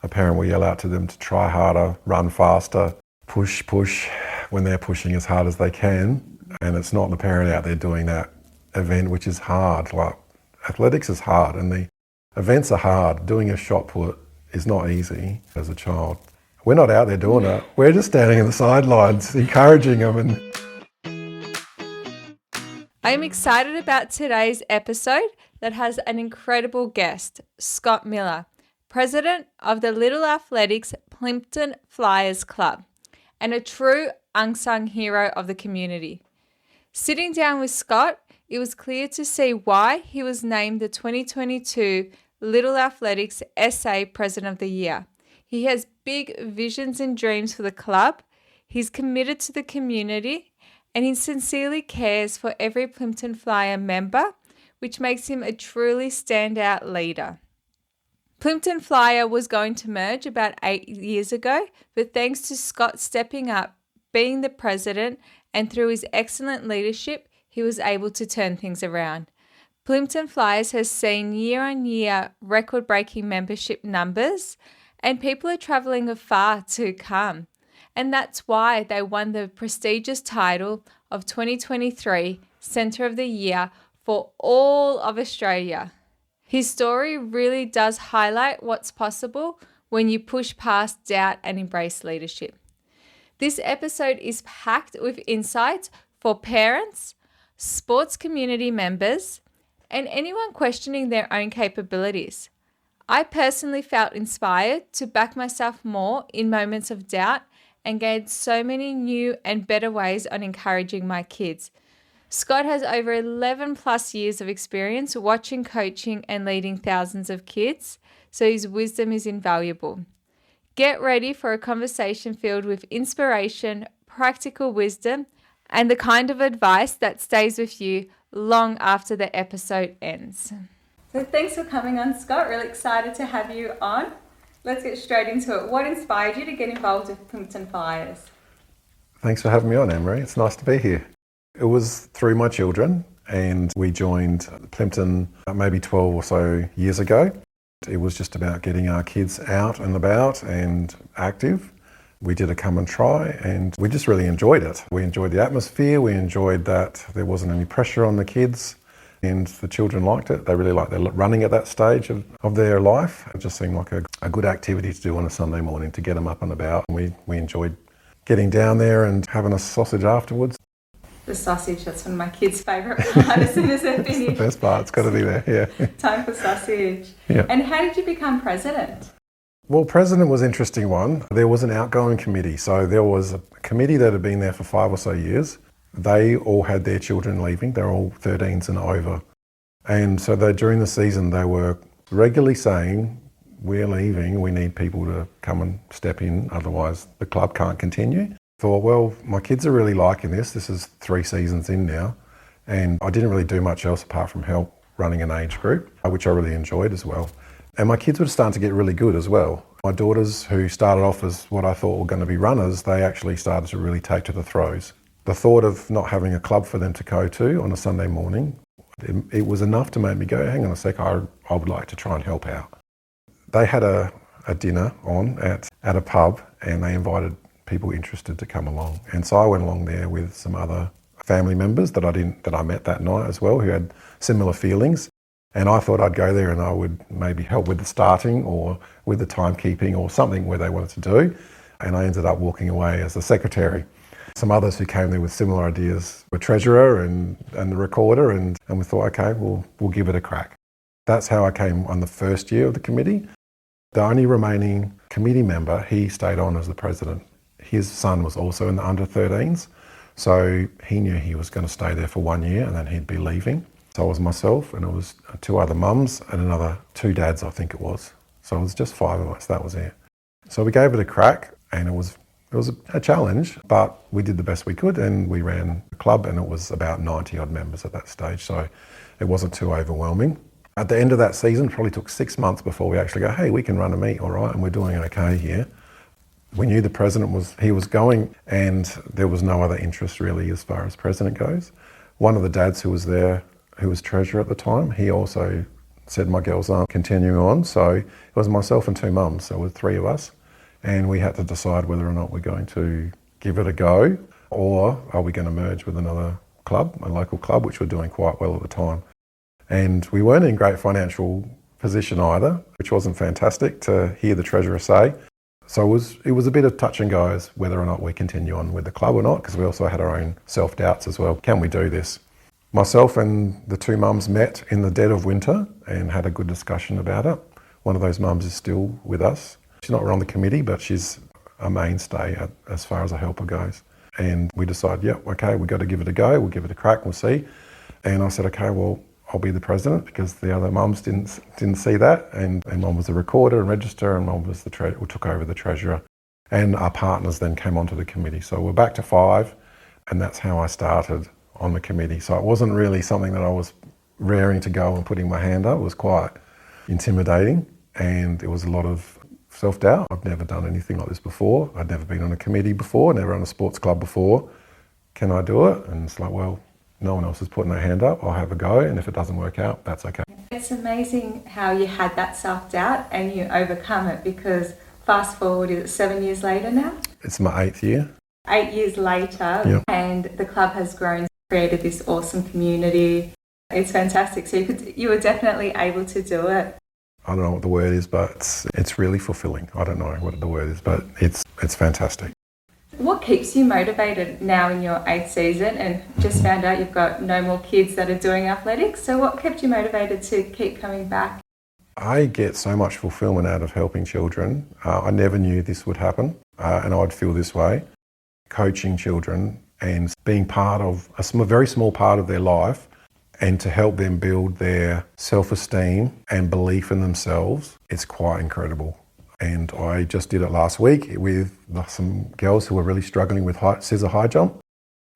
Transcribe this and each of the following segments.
a parent will yell out to them to try harder, run faster, push, when they're pushing as hard as they can. And it's not the parent out there doing that event, which is hard. Like, athletics is hard and the events are hard. Doing a shot put is not easy as a child. We're not out there doing it. We're just standing in the sidelines, encouraging them. And I'm excited about today's episode that has an incredible guest, Scott Miller, President of the Little Athletics Plympton Flyers Club, and a true unsung hero of the community. Sitting down with Scott, it was clear to see why he was named the 2022 Little Athletics SA President of the Year. He has big visions and dreams for the club, he's committed to the community, and he sincerely cares for every Plympton Flyer member, which makes him a truly standout leader. Plympton Flyer was going to merge about 8 years ago, but thanks to Scott stepping up, being the president, and through his excellent leadership, he was able to turn things around. Plympton Flyers has seen year-on-year record-breaking membership numbers, and people are travelling afar to come. And that's why they won the prestigious title of 2023 Centre of the Year for all of Australia. His story really does highlight what's possible when you push past doubt and embrace leadership. This episode is packed with insights for parents, sports community members, and anyone questioning their own capabilities. I personally felt inspired to back myself more in moments of doubt and gained so many new and better ways on encouraging my kids. Scott has over 11 plus years of experience watching, coaching, and leading thousands of kids, so his wisdom is invaluable. Get ready for a conversation filled with inspiration, practical wisdom, and the kind of advice that stays with you long after the episode ends. So thanks for coming on, Scott. Really excited to have you on. Let's get straight into it. What inspired you to get involved with Plympton Flyers? thanks for having me on, Ann-Marie. It's nice to be here. It was through my children, and we joined Plympton maybe 12 or so years ago. It was just about getting our kids out and about and active. We did a come and try, and we just really enjoyed it. We enjoyed the atmosphere. We enjoyed that there wasn't any pressure on the kids, and the children liked it. They really liked their running at that stage of their life. It just seemed like a good activity to do on a Sunday morning to get them up and about. And we enjoyed getting down there and having a sausage afterwards. The sausage, that's one of my kids' favourite part as soon as they're finished. It's the best part, it's got to be there, yeah. Time for sausage. Yeah. And how did you become president? Well, president was an interesting one. There was an outgoing committee. So there was a committee that had been there for 5 or so years. They all had their children leaving. They're all 13s and over. And so during the season, they were regularly saying, we're leaving, we need people to come and step in, otherwise the club can't continue. Thought, well, my kids are really liking this. This is 3 seasons in now. And I didn't really do much else apart from help running an age group, which I really enjoyed as well. And my kids were starting to get really good as well. My daughters, who started off as what I thought were going to be runners, they actually started to really take to the throws. The thought of not having a club for them to go to on a Sunday morning, it was enough to make me go, hang on a sec, I would like to try and help out. They had a dinner on at a pub, and they invited people interested to come along. And so I went along there with some other family members that I met that night as well, who had similar feelings. And I thought I'd go there and I would maybe help with the starting or with the timekeeping or something where they wanted to do. And I ended up walking away as the secretary. Some others who came there with similar ideas were treasurer and the recorder, and we thought, okay, we'll give it a crack. That's how I came on the first year of the committee. The only remaining committee member, he stayed on as the president. His son was also in the under 13s, so he knew he was going to stay there for 1 year and then he'd be leaving. So it was myself, and it was 2 other mums and another 2 dads, I think it was. So it was just 5 of us, that was it. So we gave it a crack, and it was a challenge, but we did the best we could, and we ran the club, and it was about 90 odd members at that stage, so it wasn't too overwhelming. At the end of that season, probably took 6 months before we actually go, hey, we can run a meet, all right, and we're doing okay here. We knew the president was going, and there was no other interest really as far as president goes. One of the dads who was there, who was treasurer at the time, he also said my girls aren't continuing on. So it was myself and two mums, so it was three of us. And we had to decide whether or not we're going to give it a go or are we going to merge with another club, a local club, which were doing quite well at the time. And we weren't in great financial position either, which wasn't fantastic to hear the treasurer say. So it was a bit of touch and go as whether or not we continue on with the club or not, because we also had our own self-doubts as well. Can we do this? Myself and the two mums met in the dead of winter and had a good discussion about it. One of those mums is still with us. She's not on the committee, but she's a mainstay as far as a helper goes. And we decided, okay, we've got to give it a go. We'll give it a crack, we'll see. And I said, okay, well, I'll be the president because the other mums didn't see that. And mum was the recorder and register, and mum was took over the treasurer. And our partners then came onto the committee. So we're back to 5, and that's how I started on the committee. So it wasn't really something that I was raring to go and putting my hand up. It was quite intimidating, and it was a lot of self-doubt. I've never done anything like this before. I'd never been on a committee before, never on a sports club before. Can I do it? And it's like, well, no one else is putting their hand up. I'll have a go, and if it doesn't work out, that's okay. It's amazing how you had that self-doubt and you overcome it, because fast forward, is it 7 years later now? It's my 8th year. 8 years later, and the club has grown, created this awesome community. It's fantastic. So you were definitely able to do it. I don't know what the word is, but it's really fulfilling. I don't know what the word is, but it's fantastic. What keeps you motivated now in your 8th season, and just found out you've got no more kids that are doing athletics? So what kept you motivated to keep coming back? I get so much fulfilment out of helping children. I never knew this would happen, and I'd feel this way. Coaching children and being part of a very small part of their life, and to help them build their self-esteem and belief in themselves, it's quite incredible. And I just did it last week with some girls who were really struggling with scissor high jump,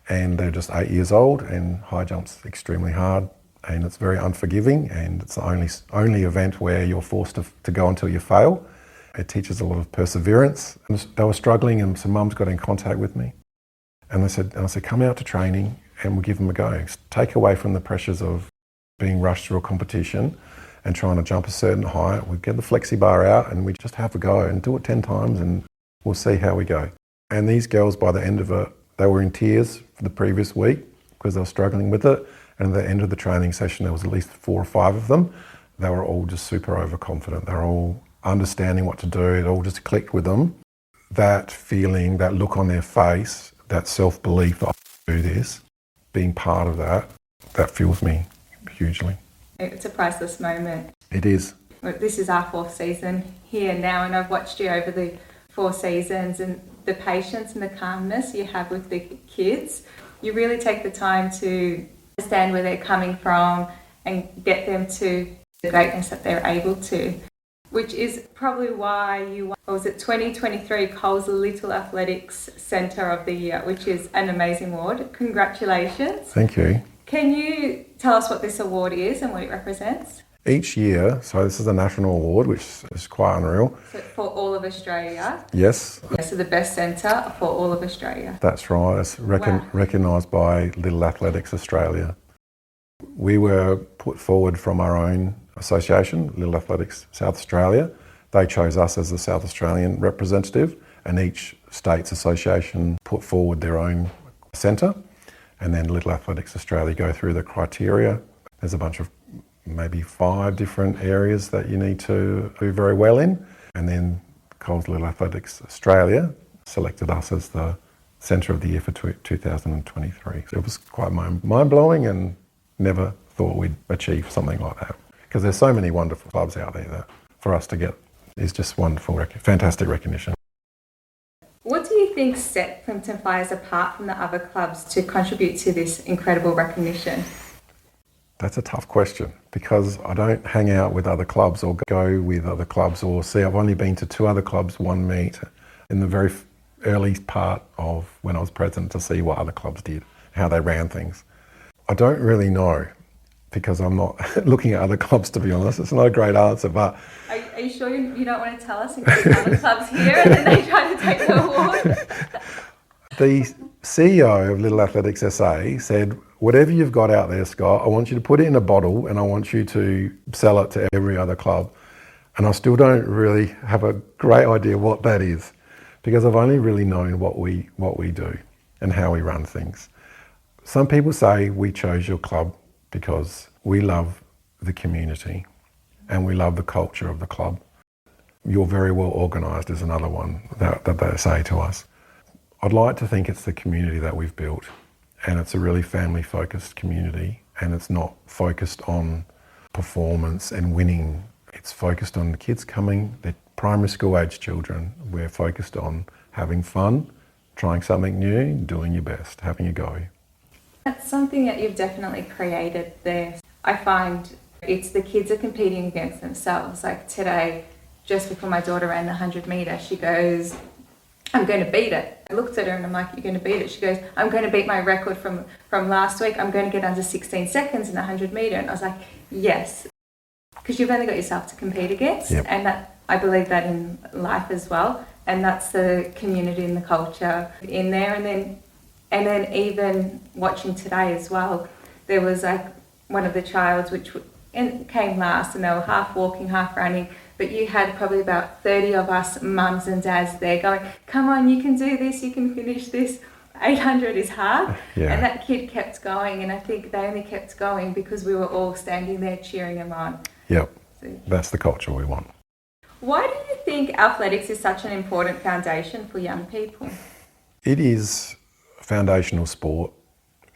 and they're just 8 years old, and high jump's extremely hard and it's very unforgiving, and it's the only event where you're forced to go until you fail. It teaches a lot of perseverance. And they were struggling, and some mums got in contact with me, and I said, come out to training and we'll give them a go. Take away from the pressures of being rushed through a competition and trying to jump a certain height. We get the flexi bar out and we just have a go and do it 10 times and we'll see how we go. And these girls, by the end of it, they were in tears for the previous week because they were struggling with it. And at the end of the training session, there was at least 4 or 5 of them. They were all just super overconfident. They were all understanding what to do. It all just clicked with them. That feeling, that look on their face, that self-belief that I can do this, being part of that fuels me hugely. It's a priceless moment. It is. This is our 4th season here now, and I've watched you over the 4 seasons, and the patience and the calmness you have with the kids. You really take the time to understand where they're coming from and get them to the greatness that they're able to, which is probably why you won, 2023 Coles Little Athletics Centre of the Year, which is an amazing award. Congratulations. Thank you. Can you tell us what this award is and what it represents? Each year, so this is a national award, which is quite unreal. So for all of Australia? Yes. So the best centre for all of Australia? That's right. It's recognised by Little Athletics Australia. We were put forward from our own association, Little Athletics South Australia. They chose us as the South Australian representative, and each state's association put forward their own centre, and then Little Athletics Australia go through the criteria. There's a bunch of maybe 5 different areas that you need to do very well in, and then Coles Little Athletics Australia selected us as the Centre of the Year for 2023. So it was quite mind-blowing, and never thought we'd achieve something like that, because there's so many wonderful clubs out there that for us to get is just wonderful, fantastic recognition. What do you think set Plympton Flyers apart from the other clubs to contribute to this incredible recognition? That's a tough question, because I don't hang out with other clubs or go with other clubs or see. I've only been to 2 other clubs, 1 meet in the very early part of when I was president, to see what other clubs did, how they ran things. I don't really know, because I'm not looking at other clubs, to be honest. It's not a great answer, but... Are you sure you don't want to tell us in case other clubs here and then they try to take the award? The CEO of Little Athletics SA said, whatever you've got out there, Scott, I want you to put it in a bottle and I want you to sell it to every other club. And I still don't really have a great idea what that is, because I've only really known what we do and how we run things. Some people say we chose your club because we love the community and we love the culture of the club. You're very well organised is another one that they say to us. I'd like to think it's the community that we've built, and it's a really family-focused community, and it's not focused on performance and winning. It's focused on the kids coming, the primary school age children. We're focused on having fun, trying something new, doing your best, having a go. That's something that you've definitely created there. I find it's the kids are competing against themselves. Like today, just before my daughter ran the 100 metre, she goes, I'm going to beat it. I looked at her and I'm like, you're going to beat it? She goes, I'm going to beat my record from last week. I'm going to get under 16 seconds in the 100 metre. And I was like, yes, because you've only got yourself to compete against. Yep. And that, I believe that in life as well. And that's the community and the culture in there. And then even watching today as well, there was like one of the childs which came last, and they were half walking, half running. But you had probably about 30 of us mums and dads there going, come on, you can do this, you can finish this. 800 is hard. Yeah. And that kid kept going, and I think they only kept going because we were all standing there cheering them on. Yep, So, that's the culture we want. why do you think athletics is such an important foundation for young people? It is a foundational sport,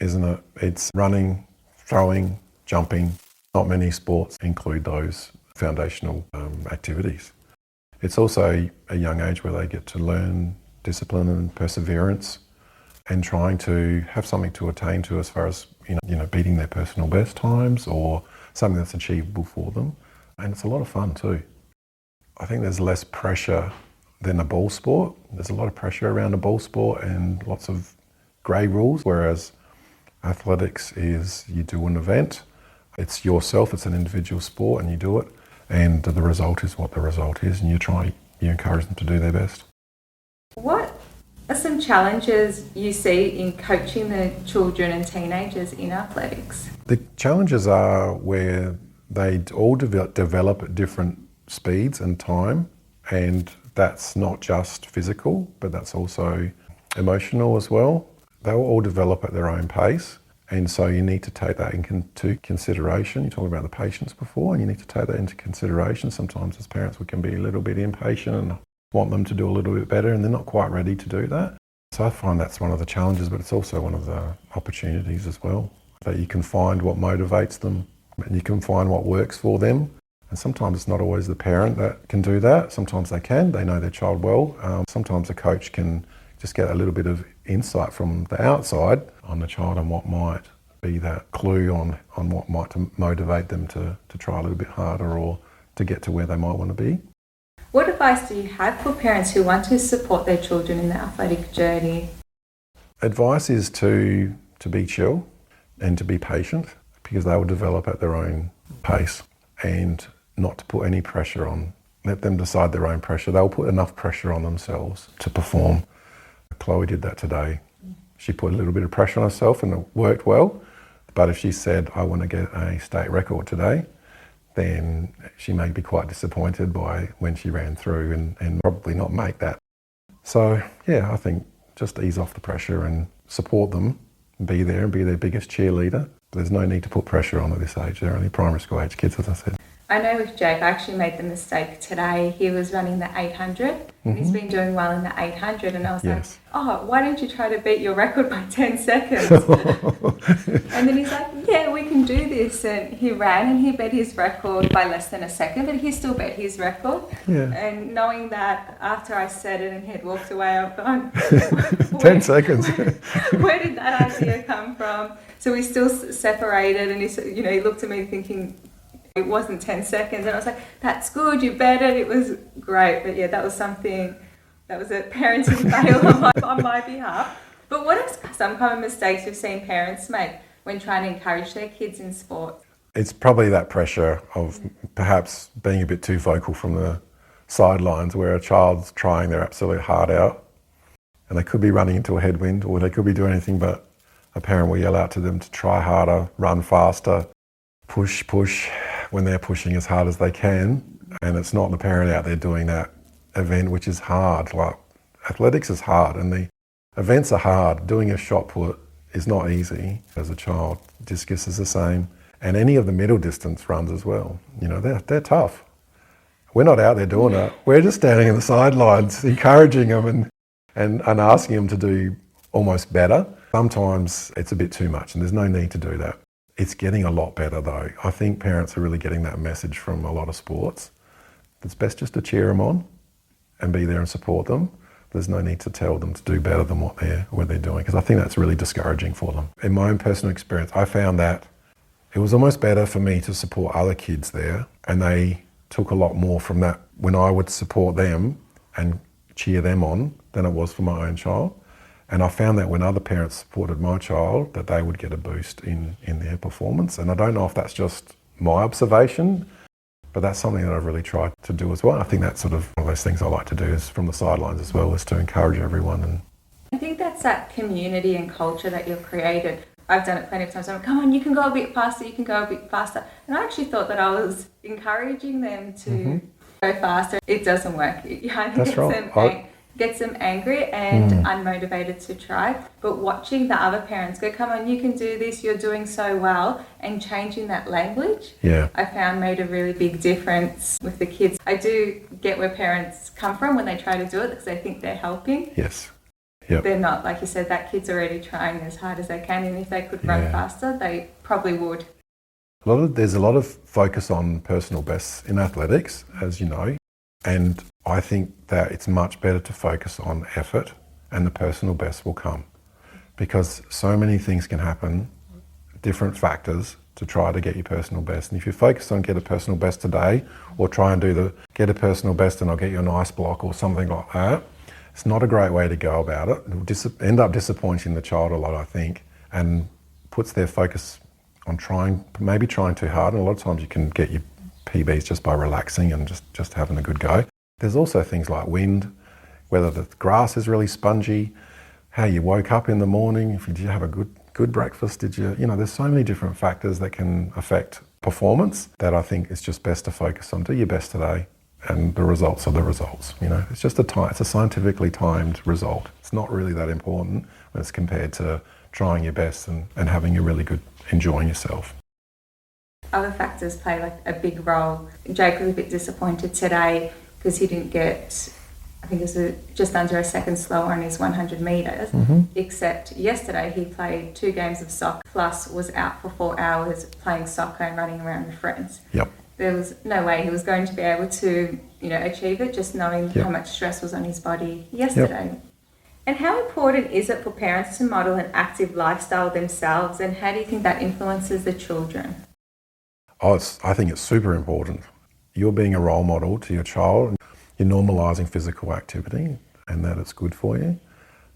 isn't it? It's running, throwing, jumping. Not many sports include those foundational activities. It's also a young age where they get to learn discipline and perseverance and trying to have something to attain to as far as you know beating their personal best times or something that's achievable for them. And it's a lot of fun too. I think there's less pressure than a ball sport. There's a lot of pressure around a ball sport and lots of grey rules, whereas athletics is you do an event, it's yourself, it's an individual sport and you do it, and the result is what the result is, and you encourage them to do their best. What are some challenges you see in coaching the children and teenagers in athletics? The challenges are where they all develop at different speeds and time, and that's not just physical, but that's also emotional as well. They will all develop at their own pace, and so you need to take that into consideration. You talked about the patience before, and you need to take that into consideration. Sometimes as parents we can be a little bit impatient and want them to do a little bit better, and they're not quite ready to do that. So I find that's one of the challenges, but it's also one of the opportunities as well, that you can find what motivates them and you can find what works for them. And sometimes it's not always the parent that can do that. Sometimes they can, they know their child well. Sometimes a coach can just get a little bit of insight from the outside on the child and what might be that clue on what might motivate them to try a little bit harder or to get to where they might want to be. What advice do you have for parents who want to support their children in the athletic journey? Advice is to be chill and to be patient, because they will develop at their own pace, and not to put any pressure on. Let them decide their own pressure. They'll put enough pressure on themselves to perform. Chloe did that today. She put a little bit of pressure on herself and it worked well. But if she said, I want to get a state record today, then she may be quite disappointed by when she ran through and probably not make that. So yeah, I think just ease off the pressure and support them, be there and be their biggest cheerleader. There's no need to put pressure on at this age. They're only primary school age kids, as I said. I know with Jake, I actually made the mistake today. He was running the 800 and he's been doing well in the 800, and I was Yes. like, oh, why don't you try to beat your record by 10 seconds? And then he's like, yeah, we can do this. And he ran and he beat his record by less than a second, but he still beat his record. Yeah. And knowing that after I said it and he'd walked away, I've gone, 10 seconds. where did that idea come from? So we still separated, and he looked at me thinking, it wasn't 10 seconds, and I was like, that's good, you bet it was great. But yeah, that was something, that was a parenting fail on my behalf. But what are some common mistakes you've seen parents make when trying to encourage their kids in sport? It's probably that pressure of perhaps being a bit too vocal from the sidelines, where a child's trying their absolute heart out and they could be running into a headwind, or they could be doing anything but a parent will yell out to them to try harder, run faster, push when they're pushing as hard as they can. And it's not the parent out there doing that event, which is hard. Like, athletics is hard and the events are hard. Doing a shot put is not easy as a child. Discus is the same. And any of the middle distance runs as well. You know, they're tough. We're not out there doing it. We're just standing in the sidelines, encouraging them and asking them to do almost better. Sometimes it's a bit too much and there's no need to do that. It's getting a lot better though. I think parents are really getting that message from a lot of sports. It's best just to cheer them on and be there and support them. There's no need to tell them to do better than what they're doing, because I think that's really discouraging for them. In my own personal experience, I found that it was almost better for me to support other kids there, and they took a lot more from that when I would support them and cheer them on than it was for my own child. And I found that when other parents supported my child, that they would get a boost in their performance. And I don't know if that's just my observation, but that's something that I've really tried to do as well. I think that's sort of one of those things I like to do is from the sidelines as well, is to encourage everyone. And I think that's that community and culture that you've created. I've done it plenty of times. I'm like, come on, you can go a bit faster, you can go a bit faster. And I actually thought that I was encouraging them to go faster. It doesn't work. That's right. Gets them angry and unmotivated to try. But watching the other parents go, come on, you can do this, you're doing so well, and changing that language, I found made a really big difference with the kids. I do get where parents come from when they try to do it because they think they're helping. Yes. Yep. They're not, like you said, that kid's already trying as hard as they can, and if they could run faster, they probably would. There's a lot of focus on personal bests in athletics, as you know, and I think that it's much better to focus on effort, and the personal best will come, because so many things can happen, different factors to try to get your personal best. And if you focus on get a personal best today, or try and do get a personal best and I'll get you an ice block or something like that, it's not a great way to go about it. It'll end up disappointing the child a lot, I think, and puts their focus on maybe trying too hard. And a lot of times you can get your PBs just by relaxing and just having a good go. There's also things like wind, whether the grass is really spongy, how you woke up in the morning, did you have a good breakfast, there's so many different factors that can affect performance that I think it's just best to focus on. Do your best today, and the results are the results. It's just it's a scientifically timed result. It's not really that important when it's compared to trying your best and having a really good, enjoying yourself. Other factors play like a big role. Jake was a bit disappointed today because he didn't get, I think it was just under a second slower on his 100 metres, except yesterday he played 2 games of soccer, plus was out for 4 hours playing soccer and running around with friends. Yep. There was no way he was going to be able to, achieve it, just knowing how much stress was on his body yesterday. Yep. And how important is it for parents to model an active lifestyle themselves, and how do you think that influences the children? I think it's super important. You're being a role model to your child. You're normalising physical activity and that it's good for you.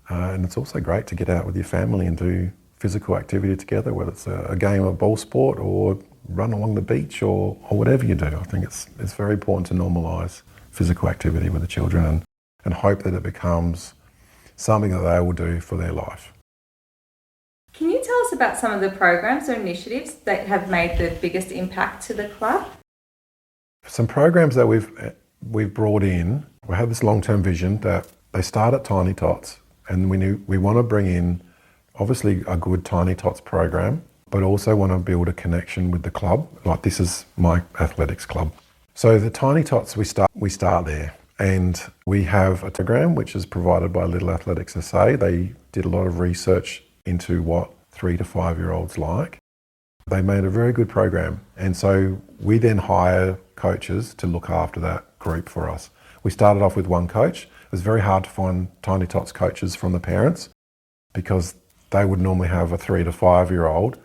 And it's also great to get out with your family and do physical activity together, whether it's a game of ball sport or run along the beach or whatever you do. I think it's very important to normalise physical activity with the children and hope that it becomes something that they will do for their life. Can you tell us about some of the programs or initiatives that have made the biggest impact to the club? Some programs that we've brought in, we have this long-term vision that they start at Tiny Tots, and we want to bring in obviously a good Tiny Tots program, but also want to build a connection with the club. Like, this is my athletics club. So the Tiny Tots, we start there. And we have a program which is provided by Little Athletics SA. They did a lot of research into what 3 to 5 year olds like. They made a very good program. And so we then hire coaches to look after that group for us. We started off with one coach. It was very hard to find Tiny Tots coaches from the parents because they would normally have a 3 to 5 year old,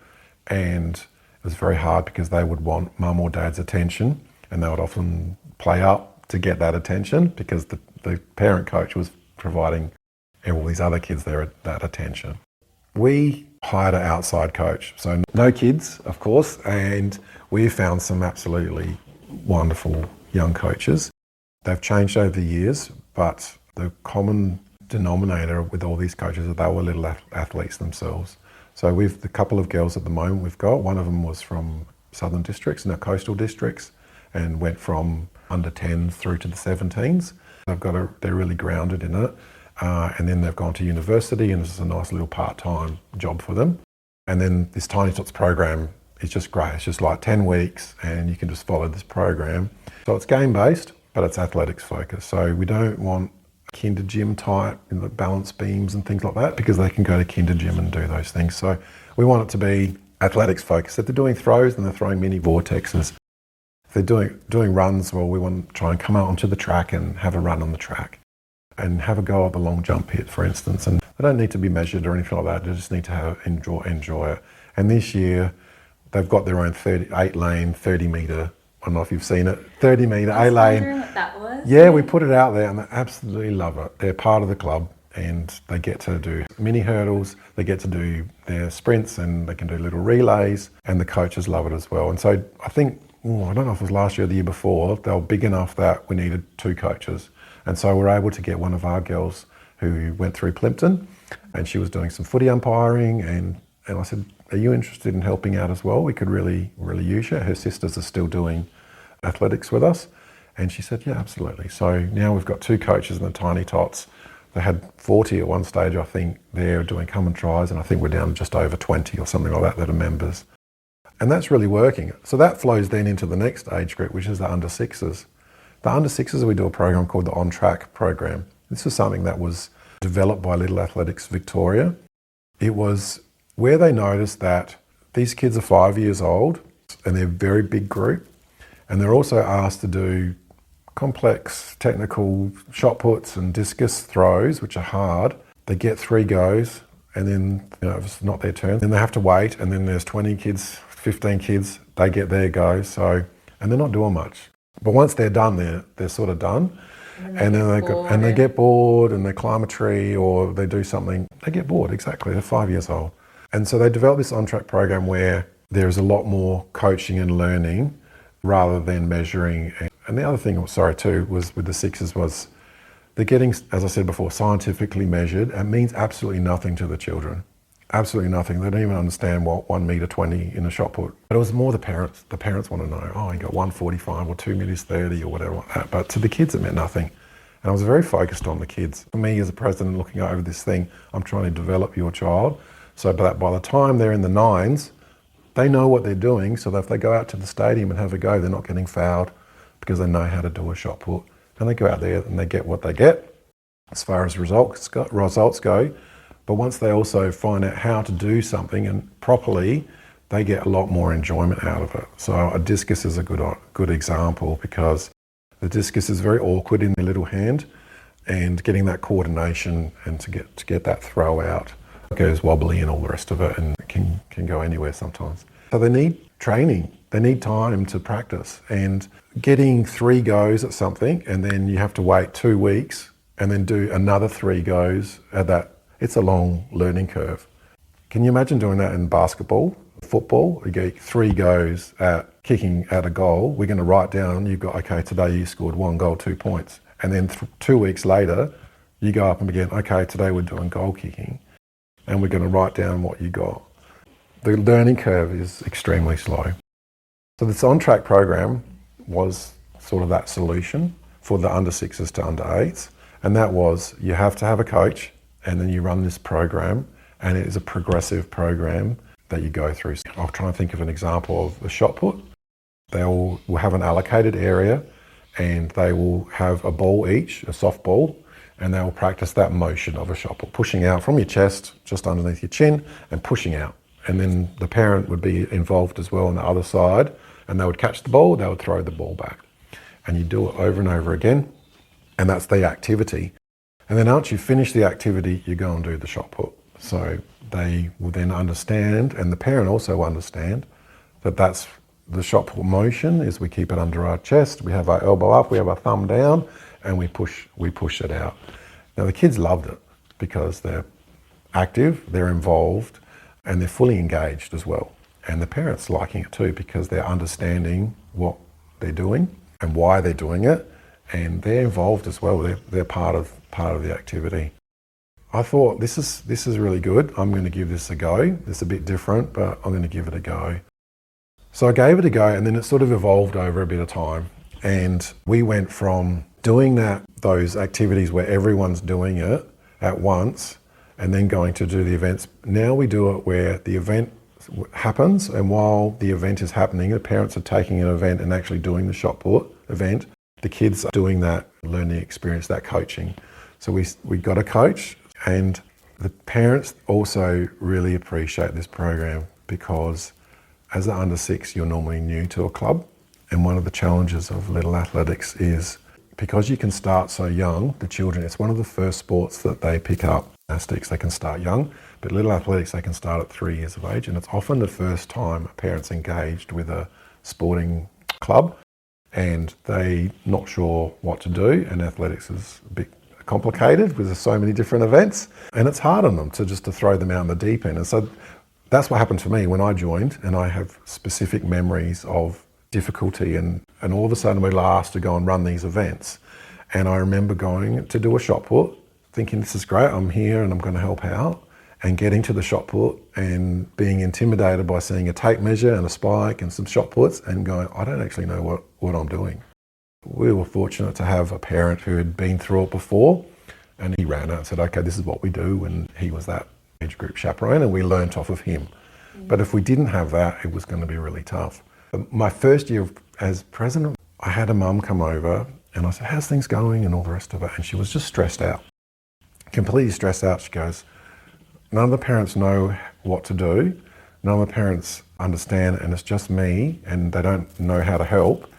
and it was very hard because they would want mum or dad's attention, and they would often play up to get that attention because the parent coach was providing all these other kids that attention. We hired an outside coach, so no kids, of course, and we found some absolutely wonderful young coaches. They've changed over the years, but the common denominator with all these coaches is they were little athletes themselves. So we've the couple of girls at the moment we've got. One of them was from southern districts, now coastal districts, and went from under 10s through to the 17s. They're really grounded in it. And then they've gone to university, and this is a nice little part-time job for them. And then this Tiny Tots program is just great. It's just like 10 weeks and you can just follow this program. So it's game-based, but it's athletics focused. So we don't want kinder gym type in the balance beams and things like that, because they can go to kinder gym and do those things. So we want it to be athletics focused. If they're doing throws, then they're throwing mini vortexes. If they're doing runs, well, we want to try and come out onto the track and have a run on the track and have a go at the long jump hit, for instance. And they don't need to be measured or anything like that. They just need to enjoy it. And this year, they've got their own 8-lane, 30-metre, I don't know if you've seen it, 30-metre, 8-lane. I was wondering what that was. Yeah, we put it out there and they absolutely love it. They're part of the club and they get to do mini hurdles, they get to do their sprints, and they can do little relays, and the coaches love it as well. And so I think, I don't know if it was last year or the year before, they were big enough that we needed 2 coaches. And so we're able to get one of our girls who went through Plympton, and she was doing some footy umpiring, and I said, are you interested in helping out as well? We could really use you. Her sisters are still doing athletics with us. And she said, yeah, absolutely. So now we've got 2 coaches in the Tiny Tots. They had 40 at one stage, I think. They're doing come and tries, and I think we're down to just over 20 or something like that are members. And that's really working. So that flows then into the next age group, which is the under 6s. The under 6s, we do a program called the On Track program. This is something that was developed by Little Athletics Victoria. It was where they noticed that these kids are 5 years old and they're a very big group, and they're also asked to do complex technical shot puts and discus throws, which are hard. They get 3 goes, and then if it's not their turn, then they have to wait, and then there's 20 kids, 15 kids, they get their go. So, and they're not doing much. But once they're done, they're sort of done. And then they get bored and they climb a tree or they do something. They get bored, exactly. They're 5 years old. And so they developed this on-track program where there's a lot more coaching and learning rather than measuring. And the other thing, too, was with the 6s was they're getting, as I said before, scientifically measured. It means absolutely nothing to the children. Absolutely nothing. They don't even understand what 1 metre 20 in a shot put. But it was more the parents. The parents want to know, you got 145 or 2 metres 30 or whatever like that. But to the kids, it meant nothing. And I was very focused on the kids. For me as a president looking over this thing, I'm trying to develop your child so that by the time they're in the 9s, they know what they're doing, so that if they go out to the stadium and have a go, they're not getting fouled because they know how to do a shot put. And they go out there and they get what they get as far as results go. But once they also find out how to do something and properly, they get a lot more enjoyment out of it. So a discus is a good example, because the discus is very awkward in their little hand, and getting that coordination and to get that throw out, it goes wobbly and all the rest of it, and it can go anywhere sometimes. So they need training. They need time to practice, and getting 3 goes at something, and then you have to wait 2 weeks and then do another 3 goes at that. It's a long learning curve. Can you imagine doing that in basketball, football? You get 3 goes at kicking at a goal. We're going to write down, you've got, okay, today you scored 1 goal, 2 points. And then 2 weeks later, you go up and begin, okay, today we're doing goal kicking, and we're going to write down what you got. The learning curve is extremely slow. So this on-track program was sort of that solution for the under 6s to under 8s. And that was, you have to have a coach, and then you run this program, and it is a progressive program that you go through. I'll try and think of an example of the shot put. They all will have an allocated area, and they will have a ball each, a soft ball, and they will practice that motion of a shot put, pushing out from your chest, just underneath your chin, and pushing out. And then the parent would be involved as well on the other side, and they would catch the ball, they would throw the ball back. And you do it over and over again, and that's the activity. And then once you finish the activity, you go and do the shot put. So they will then understand, and the parent also understand, that that's the shot put motion is we keep it under our chest, we have our elbow up, we have our thumb down, and we push it out. Now the kids loved it because they're active, they're involved, and they're fully engaged as well. And the parents liking it too, because they're understanding what they're doing and why they're doing it, and they're involved as well. They're part of the activity. I thought, this is really good. I'm going to give this a go. It's a bit different, but I'm going to give it a go. So I gave it a go, and then it sort of evolved over a bit of time. And we went from doing those activities where everyone's doing it at once and then going to do the events. Now we do it where the event happens, and while the event is happening, the parents are taking an event and actually doing the shot put event. The kids are doing that learning experience, that coaching. So we got a coach, and the parents also really appreciate this program because as an under 6, you're normally new to a club. And one of the challenges of Little Athletics is because you can start so young, the children, it's one of the first sports that they pick up. Gymnastics, they can start young, but Little Athletics, they can start at 3 years of age. And it's often the first time a parent's engaged with a sporting club and they're not sure what to do. And athletics is a bit complicated because there's so many different events and it's hard on them to throw them out in the deep end. And so that's what happened to me when I joined, and I have specific memories of difficulty and all of a sudden we're asked to go and run these events. And I remember going to do a shot put, thinking this is great, I'm here and I'm going to help out, and getting to the shot put and being intimidated by seeing a tape measure and a spike and some shot puts and going, I don't actually know what I'm doing. We were fortunate to have a parent who had been through it before, and he ran out and said, okay, this is what we do, and he was that age group chaperone and we learnt off of him. But if we didn't have that, it was going to be really tough. My first year as president, I had a mum come over and I said, how's things going and all the rest of it? And she was just stressed out, completely stressed out. She goes, none of the parents know what to do. None of the parents understand, and it's just me and they don't know how to help.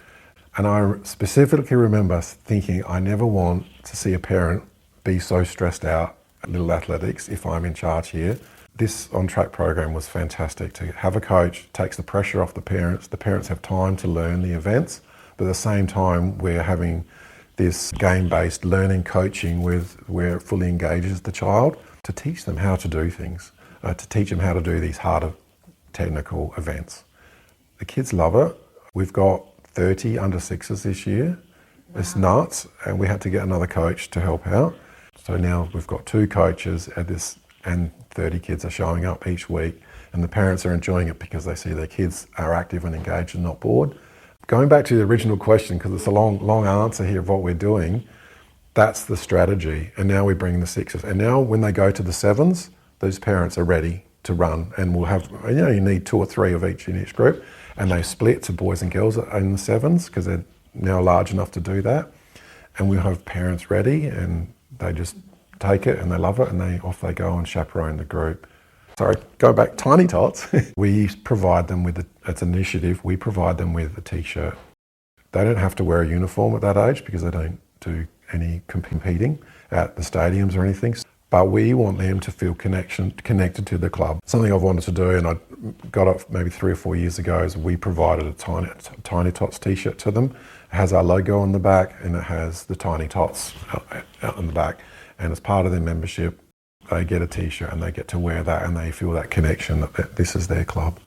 And I specifically remember thinking, I never want to see a parent be so stressed out at Little Athletics if I'm in charge here. This on-track program was fantastic. To have a coach takes the pressure off the parents. The parents have time to learn the events, but at the same time we're having this game-based learning coaching where it fully engages the child to teach them how to do things, to teach them how to do these harder technical events. The kids love it. We've got 30 under 6s this year. Wow. It's nuts, and we had to get another coach to help out. So now we've got 2 coaches at this, and 30 kids are showing up each week, and the parents are enjoying it because they see their kids are active and engaged and not bored. Going back to the original question, because it's a long answer here of what we're doing, that's the strategy. And now we bring the 6s. And now when they go to the 7s, those parents are ready to run, and we'll have, you need 2 or 3 of each in each group, and they split to boys and girls in the 7s because they're now large enough to do that. And we'll have parents ready, and they just take it and they love it, and off they go and chaperone the group. Sorry, go back, Tiny Tots. We provide them with, it's an initiative, we provide them with a t-shirt. They don't have to wear a uniform at that age because they don't do any competing at the stadiums or anything. But we want them to feel connected to the club. Something I've wanted to do, and I got it maybe 3 or 4 years ago, is we provided a Tiny Tots t-shirt to them. It has our logo on the back and it has the Tiny Tots out on the back. And as part of their membership, they get a t-shirt and they get to wear that, and they feel that connection that this is their club.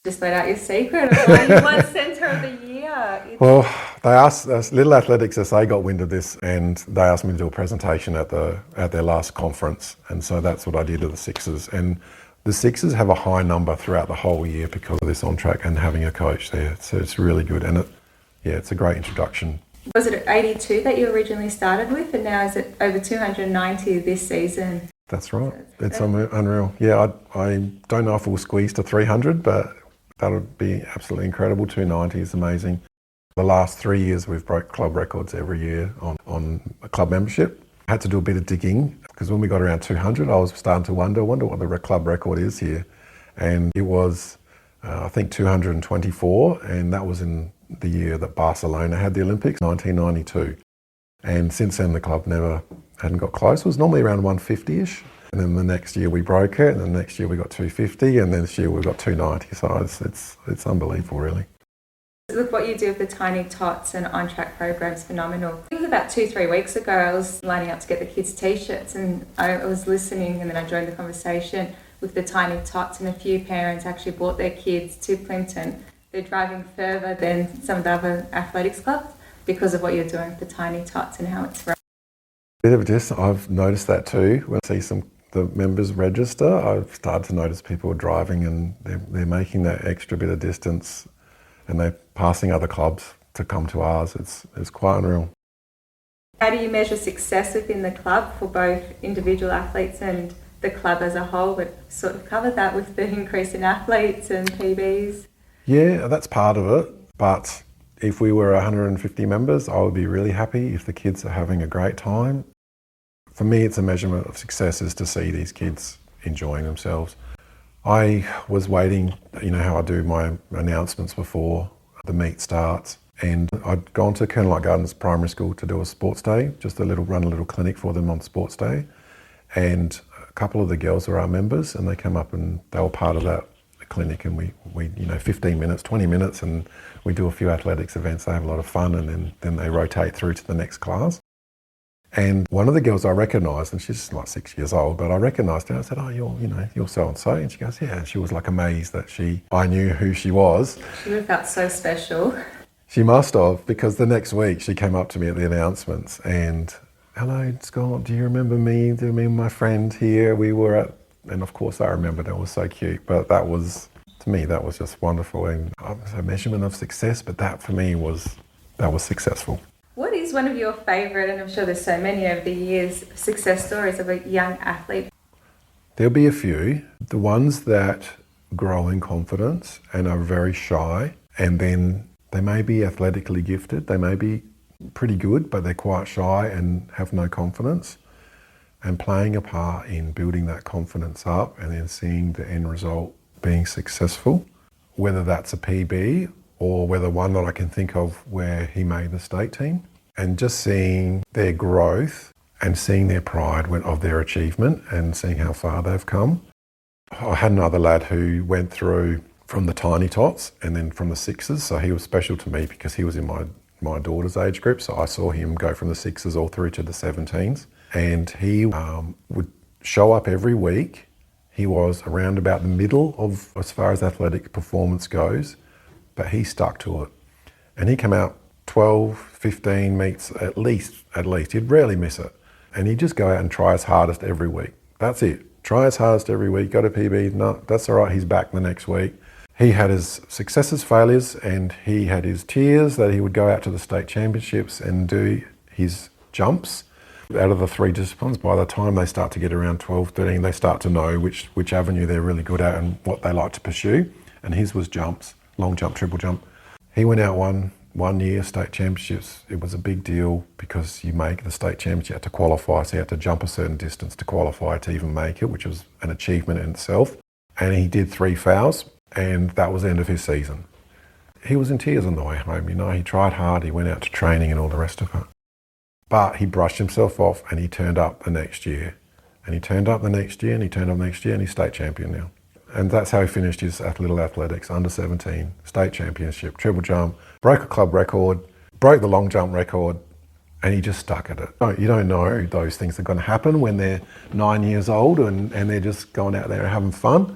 Just let out your secret of why you won Centre of the Year. Well, they asked us, Little Athletics, as they got wind of this, and they asked me to do a presentation at their last conference, and so that's what I did to the 6s. And the 6s have a high number throughout the whole year because of this on track and having a coach there. So it's really good, and it's a great introduction. Was it 82 that you originally started with, and now is it over 290 this season? That's right. It's unreal. Yeah, I don't know if we'll squeeze to 300, but that would be absolutely incredible. 290 is amazing. The last 3 years we've broke club records every year on a club membership. I had to do a bit of digging because when we got around 200, I was starting to wonder what the club record is here. And it was, I think, 224, and that was in the year that Barcelona had the Olympics, 1992. And since then the club hadn't got close. It was normally around 150-ish. And then the next year we broke it, and then the next year we got 250, and then this year we got 290. So it's unbelievable, really. Look, what you do with the Tiny Tots and on-track program is phenomenal. I think about 2-3 weeks ago I was lining up to get the kids' t-shirts, and I was listening, and then I joined the conversation with the Tiny Tots, and a few parents actually brought their kids to Plympton. They're driving further than some of the other athletics clubs because of what you're doing with the Tiny Tots and how it's run. Bit of a distance. I've noticed that too. When I see the members register, I've started to notice people are driving and they're making that extra bit of distance and they're passing other clubs to come to ours. It's quite unreal. How do you measure success within the club for both individual athletes and the club as a whole? We've sort of covered that with the increase in athletes and PBs. Yeah, that's part of it. But if we were 150 members, I would be really happy if the kids are having a great time. For me, it's a measurement of success is to see these kids enjoying themselves. I was waiting, you know how I do my announcements before the meet starts, and I'd gone to Colonel Light Gardens Primary School to do a sports day, just run a little clinic for them on sports day. And a couple of the girls were our members, and they came up and they were part of that clinic, and we 15 minutes, 20 minutes, and we do a few athletics events. They have a lot of fun, and then they rotate through to the next class. And one of the girls I recognised, and she's like 6 years old, but I recognised her. I said, "Oh, you're so and so," and she goes, "Yeah." And she was like amazed that I knew who she was. She would have felt so special. She must have, because the next week she came up to me at the announcements and, "Hello, Scott, do you remember me? Do you remember my friend here? We were at," and of course I remembered. It was so cute. But that was, to me, that was just wonderful, and a measurement of success. But that for me was successful. What is one of your favourite, and I'm sure there's so many over the years, success stories of a young athlete? There'll be a few. The ones that grow in confidence and are very shy, and then they may be athletically gifted, they may be pretty good, but they're quite shy and have no confidence. And playing a part in building that confidence up and then seeing the end result being successful, whether that's a PB or whether one that I can think of where he made the state team, and just seeing their growth and seeing their pride of their achievement and seeing how far they've come. I had another lad who went through from the tiny tots and then from the sixes, so he was special to me because he was in my daughter's age group, so I saw him go from the sixes all through to the 17s, and he would show up every week. He was around about the middle of as far as athletic performance goes, but he stuck to it. And he came out 12, 15 meets at least. He'd rarely miss it. And he'd just go out and try his hardest every week. That's it. Try his hardest every week. Got a PB. No, that's all right. He's back the next week. He had his successes, failures, and he had his tears that he would go out to the state championships and do his jumps. Out of the three disciplines, by the time they start to get around 12, 13, they start to know which avenue they're really good at and what they like to pursue. And his was jumps. Long jump, triple jump. He went out one year, state championships. It was a big deal because you make the state championship, you had to qualify, so you had to jump a certain distance to qualify to even make it, which was an achievement in itself. And he did 3 fouls, and that was the end of his season. He was in tears on the way home. He tried hard, he went out to training and all the rest of it. But he brushed himself off and he turned up the next year. And he turned up the next year and he turned up next year and he's state champion now. And that's how he finished his little athletics, under 17, state championship, triple jump, broke a club record, broke the long jump record, and he just stuck at it. You don't know those things are going to happen when they're 9 years old and they're just going out there and having fun.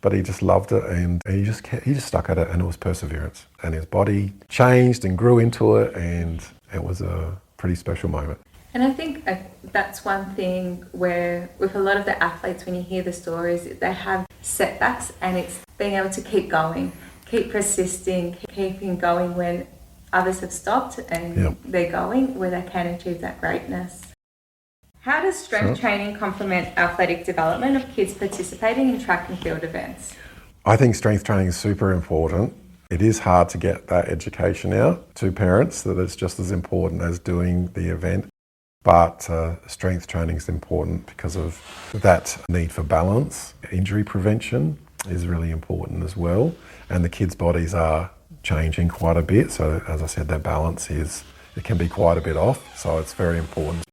But he just loved it, and he just stuck at it, and it was perseverance. And his body changed and grew into it, and it was a pretty special moment. And I think that's one thing where with a lot of the athletes, when you hear the stories, they have setbacks, and it's being able to keep going, keep persisting, keeping going when others have stopped and they're going, where they can achieve that greatness. How does strength training complement athletic development of kids participating in track and field events? I think strength training is super important. It is hard to get that education out to parents that it's just as important as doing the event. But strength training is important because of that need for balance. Injury prevention is really important as well. And the kids' bodies are changing quite a bit. So as I said, their balance it can be quite a bit off. So it's very important.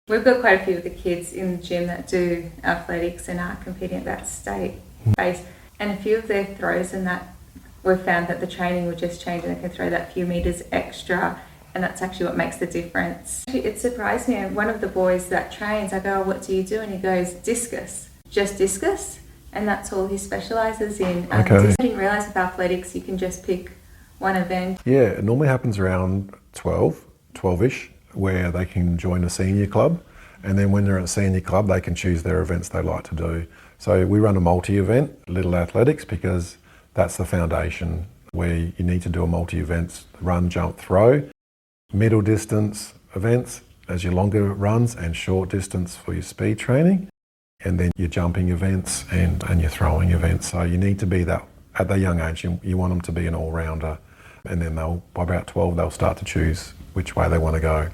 We've got quite a few of the kids in the gym that do athletics and are competing at that state base. And a few of their throws and that, we've found that the training will just change and they can throw that few metres extra. And that's actually what makes the difference. It surprised me. One of the boys that trains, I go, "Oh, what do you do?" And he goes, "Discus, just discus." And that's all he specialises in. I didn't realise with athletics you can just pick one event. Yeah, it normally happens around 12-ish. where they can join a senior club. And then when they're at a senior club, they can choose their events they like to do. So we run a multi-event, Little Athletics, because that's the foundation where you need to do a multi-events, run, jump, throw, middle distance events as your longer runs, and short distance for your speed training, and then your jumping events and your throwing events. So you need to be that, at that young age, you want them to be an all-rounder, and then by about 12, they'll start to choose which way they want to go.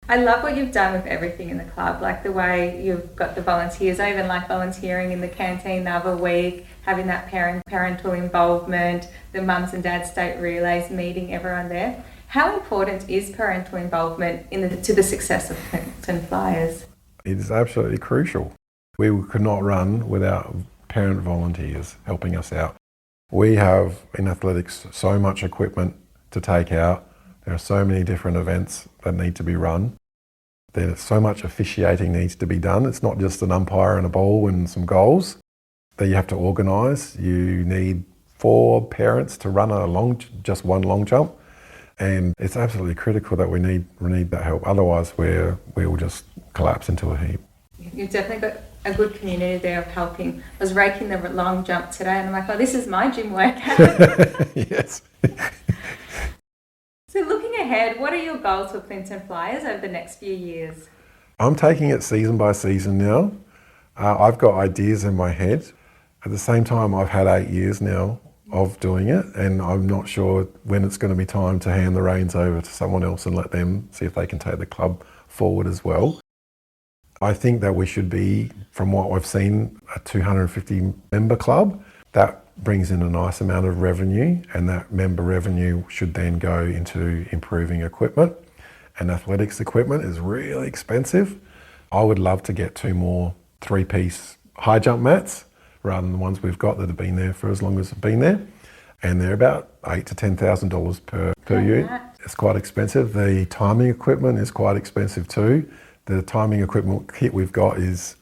I love what you've done with everything in the club, like the way you've got the volunteers. I even like volunteering in the canteen the other week, having that parental involvement, the mums and dads state relays, meeting everyone there. How important is parental involvement to the success of Plympton Flyers? It is absolutely crucial. We could not run without parent volunteers helping us out. We have in athletics so much equipment to take out. There are so many different events that need to be run. There's so much officiating needs to be done. It's not just an umpire and a ball and some goals that you have to organise. You need 4 parents to run just one long jump, and it's absolutely critical that we need that help. Otherwise, we will just collapse into a heap. You've definitely got a good community there of helping. I was raking the long jump today, and I'm like, oh, this is my gym workout. Yes. So looking ahead, what are your goals for Plympton Flyers over the next few years? I'm taking it season by season now. I've got ideas in my head. At the same time, I've had 8 years now of doing it, and I'm not sure when it's going to be time to hand the reins over to someone else and let them see if they can take the club forward as well. I think that we should be, from what we've seen, a 250 member club. That brings in a nice amount of revenue, and that member revenue should then go into improving equipment. And athletics equipment is really expensive. I would love to get 2 more 3-piece high jump mats rather than the ones we've got that have been there for as long as they've been there. And they're about $8,000 to $10,000 per unit. It's quite expensive. The timing equipment is quite expensive too. The timing equipment kit we've got is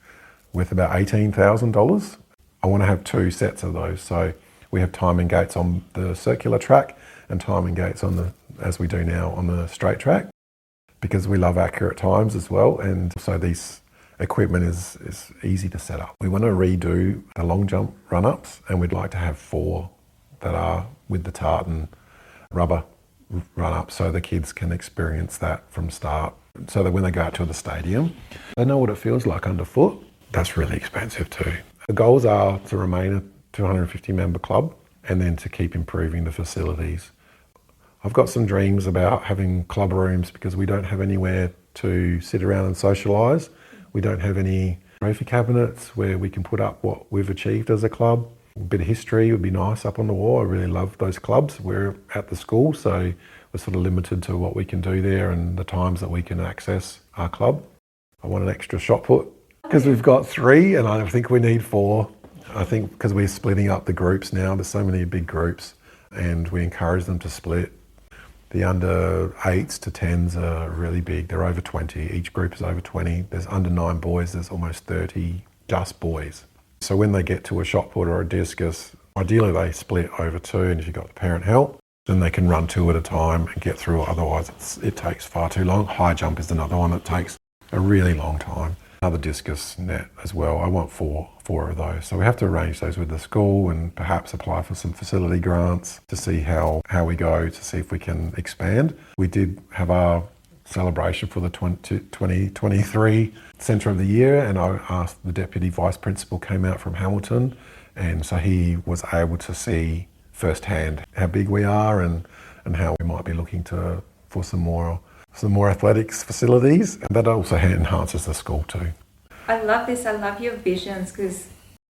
worth about $18,000. I want to have 2 sets of those. So we have timing gates on the circular track and timing gates as we do now, on the straight track, because we love accurate times as well. And so this equipment is easy to set up. We want to redo the long jump run-ups, and we'd like to have 4 that are with the tartan rubber run-up, so the kids can experience that from start, so that when they go out to the stadium, they know what it feels like underfoot. That's really expensive too. The goals are to remain a 250 member club, and then to keep improving the facilities. I've got some dreams about having club rooms, because we don't have anywhere to sit around and socialise. We don't have any trophy cabinets where we can put up what we've achieved as a club. A bit of history would be nice up on the wall. I really love those clubs. We're at the school, so we're sort of limited to what we can do there and the times that we can access our club. I want an extra shot put, because we've got 3 and I think we need 4. I think because we're splitting up the groups now, there's so many big groups, and we encourage them to split. The under 8s to 10s are really big. They're over 20. Each group is over 20. There's under 9 boys. There's almost 30 just boys. So when they get to a shot put or a discus, ideally they split over 2, and if you've got the parent help, then they can run 2 at a time and get through. Otherwise it takes far too long. High jump is another one that takes a really long time. Another discus net as well. I want 4 of those. So we have to arrange those with the school, and perhaps apply for some facility grants to see how we go, to see if we can expand. We did have our celebration for the 2023 Centre of the Year, and I asked the Deputy Vice Principal, came out from Hamilton, and so he was able to see firsthand how big we are and how we might be looking for some more athletics facilities, and that also enhances the school too. I love this. I love your visions, because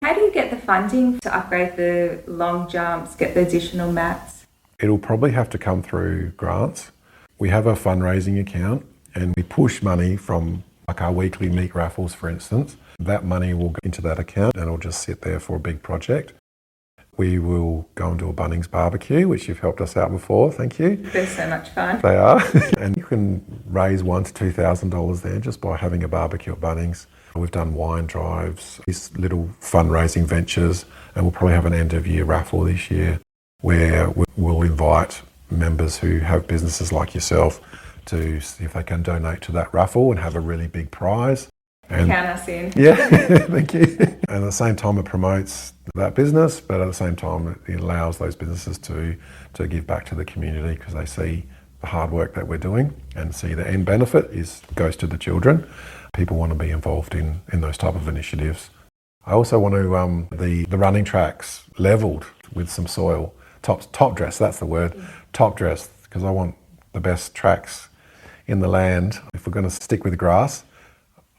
how do you get the funding to upgrade the long jumps, get the additional mats? It'll probably have to come through grants. We have a fundraising account, and we push money from, like our weekly meat raffles, for instance. That money will go into that account, and it'll just sit there for a big project. We will go and do a Bunnings barbecue, which you've helped us out before. Thank you. They're so much fun. They are. And you can raise $1,000 to $2,000 there just by having a barbecue at Bunnings. We've done wine drives, these little fundraising ventures, and we'll probably have an end of year raffle this year where we'll invite members who have businesses like yourself to see if they can donate to that raffle and have a really big prize. And Count us in. yeah, thank you. And at the same time, it promotes that business, but at the same time, it allows those businesses to give back to the community because they see the hard work that we're doing and see the end benefit goes to the children. People want to be involved in those type of initiatives. I also want to the running tracks levelled with some soil, top dress. That's the word, top dress, because I want the best tracks in the land. If we're going to stick with grass,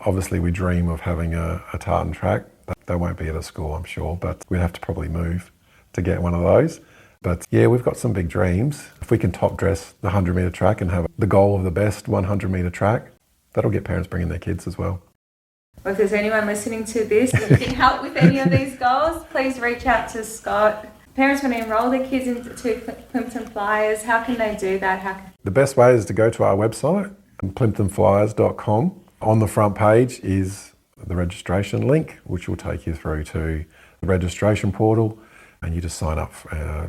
obviously we dream of having a tartan track. They won't be at a school, I'm sure, but we'd have to probably move to get one of those. But yeah, we've got some big dreams. If we can top dress the 100 metre track and have the goal of the best 100 metre track, that'll get parents bringing their kids as well. Well, if there's anyone listening to this that can help with any of these goals, please reach out to Scott. Parents want to enrol their kids into Plympton Flyers. How can they do that? The best way is to go to our website, plymptonflyers.com. On the front page is the registration link, which will take you through to the registration portal, and you just sign up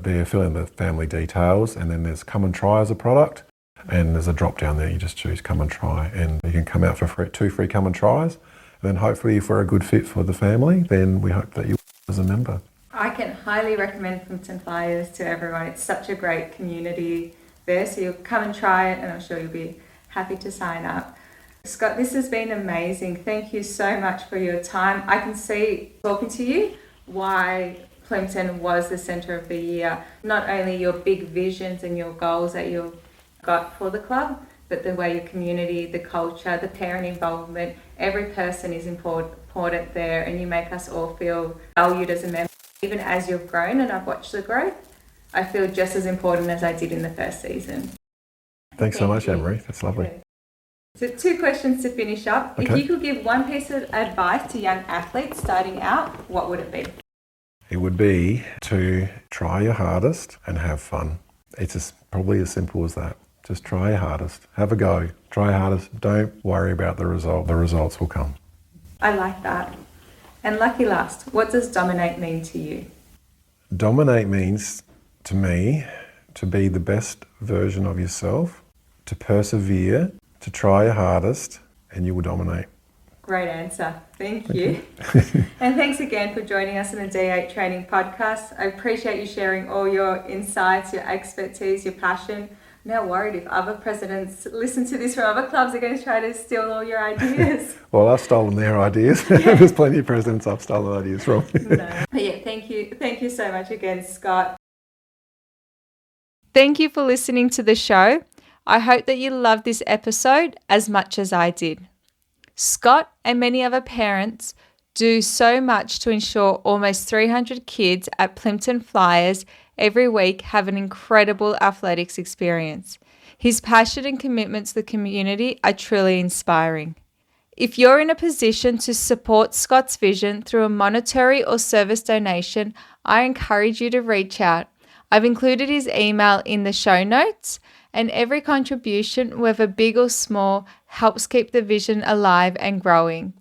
there, fill in the family details, and then there's come and try as a product, and there's a drop down there. You just choose come and try, and you can come out for 2 free come and tries. And then hopefully if we're a good fit for the family, then we hope that you as a member. I can highly recommend Plympton Flyers to everyone. It's such a great community there, so you'll come and try it, and I'm sure you'll be happy to sign up. Scott, this has been amazing. Thank you so much for your time. I can see, talking to you, why Plympton was the centre of the year. Not only your big visions and your goals that you've got for the club, but the way your community, the culture, the parent involvement, every person is important there, and you make us all feel valued as a member. Even as you've grown, and I've watched the growth, I feel just as important as I did in the first season. Thanks so much, Ann-Marie. That's lovely. Yeah. So 2 questions to finish up. Okay. If you could give one piece of advice to young athletes starting out, what would it be? It would be to try your hardest and have fun. It's probably as simple as that. Just try your hardest. Have a go. Try your hardest. Don't worry about the result. The results will come. I like that. And lucky last, what does dominate mean to you? Dominate means, to me, to be the best version of yourself, to persevere, to try your hardest, and you will dominate. Great answer. Thank you. And thanks again for joining us in the D8 Training Podcast. I appreciate you sharing all your insights, your expertise, your passion. I'm now worried if other presidents listen to this from other clubs, they're going to try to steal all your ideas. Well, I've stolen their ideas. There's plenty of presidents I've stolen ideas from. No. But yeah, thank you. Thank you so much again, Scott. Thank you for listening to the show. I hope that you loved this episode as much as I did. Scott and many other parents do so much to ensure almost 300 kids at Plympton Flyers every week have an incredible athletics experience. His passion and commitment to the community are truly inspiring. If you're in a position to support Scott's vision through a monetary or service donation, I encourage you to reach out. I've included his email in the show notes, and every contribution, whether big or small, helps keep the vision alive and growing.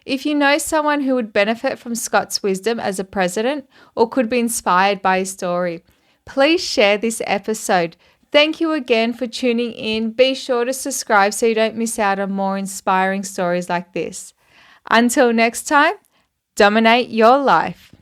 If you know someone who would benefit from Scott's wisdom as a president or could be inspired by his story, please share this episode. Thank you again for tuning in. Be sure to subscribe so you don't miss out on more inspiring stories like this. Until next time, dominate your life.